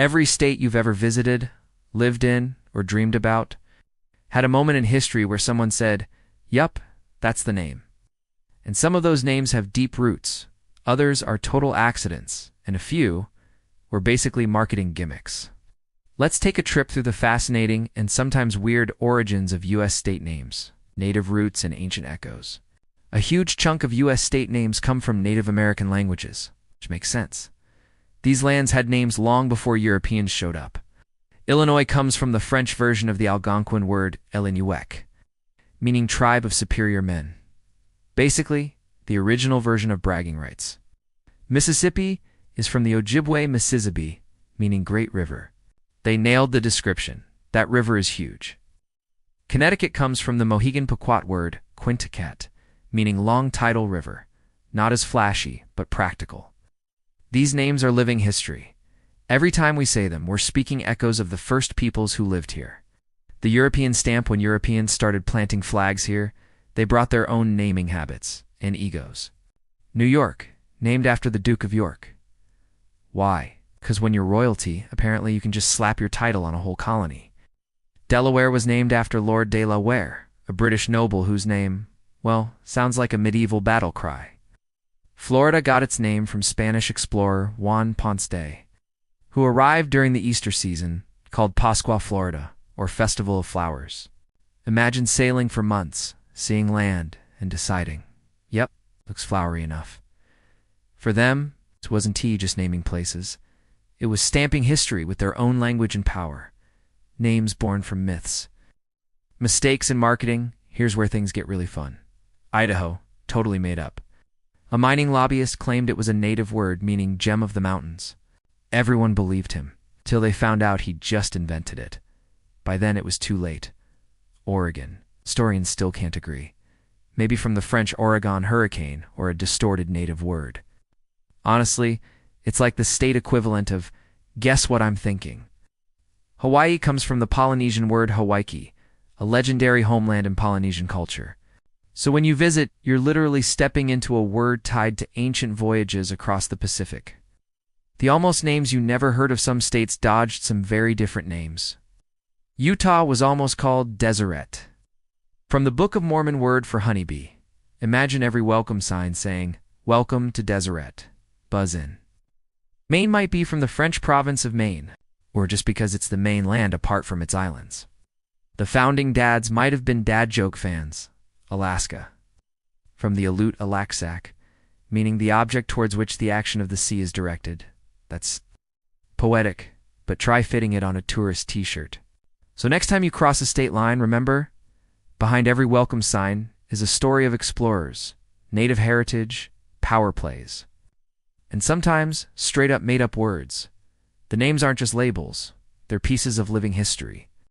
Every state you've ever visited, lived in, or dreamed about had a moment in history where someone said, "Yup, that's the name." And some of those names have deep roots, others are total accidents, and a few were basically marketing gimmicks. Let's take a trip through the fascinating and sometimes weird origins of U.S. state names, native roots and ancient echoes. A huge chunk of U.S. state names come from Native American languages, which makes sense. These lands had names long before Europeans showed up. Illinois comes from the French version of the Algonquin word Illiniwek, meaning tribe of superior men. Basically, the original version of bragging rights. Mississippi is from the Ojibwe Mississippi, meaning great river. They nailed the description. That river is huge. Connecticut comes from the Mohegan Pequot word Quinticat, meaning long tidal river. Not as flashy, but practical. These names are living history. Every time we say them, we're speaking echoes of the first peoples who lived here. The European stamp, when Europeans started planting flags here, they brought their own naming habits and egos. New York, named after the Duke of York. Why? Because when you're royalty, apparently you can just slap your title on a whole colony. Delaware was named after Lord de la Ware, a British noble whose name, well, sounds like a medieval battle cry. Florida got its name from Spanish explorer Juan Ponce de, who arrived during the Easter season, called Pascua Florida, or Festival of Flowers. Imagine sailing for months, seeing land, and deciding, yep, looks flowery enough. For them, it wasn't just naming places. It was stamping history with their own language and power. Names born from myths. Mistakes in marketing, here's where things get really fun. Idaho, totally made up. A mining lobbyist claimed it was a native word meaning gem of the mountains. Everyone believed him, till they found out he'd just invented it. By then it was too late. Oregon. Historians still can't agree. Maybe from the French Oregon hurricane or a distorted native word. Honestly, it's like the state equivalent of, guess what I'm thinking. Hawaii comes from the Polynesian word Hawaiki, a legendary homeland in Polynesian culture. So when you visit, you're literally stepping into a word tied to ancient voyages across the Pacific. The almost names you never heard of. Some states dodged some very different names. Utah was almost called Deseret. From the Book of Mormon word for honeybee. Imagine every welcome sign saying, "Welcome to Deseret. Buzz in." Maine might be from the French province of Maine, or just because it's the main land apart from its islands. The founding dads might have been dad joke fans. Alaska. From the Aleut Alaksak, meaning the object towards which the action of the sea is directed. That's poetic, but try fitting it on a tourist t-shirt. So next time you cross a state line, remember, behind every welcome sign is a story of explorers, native heritage, power plays, and sometimes straight-up made-up words. The names aren't just labels, they're pieces of living history.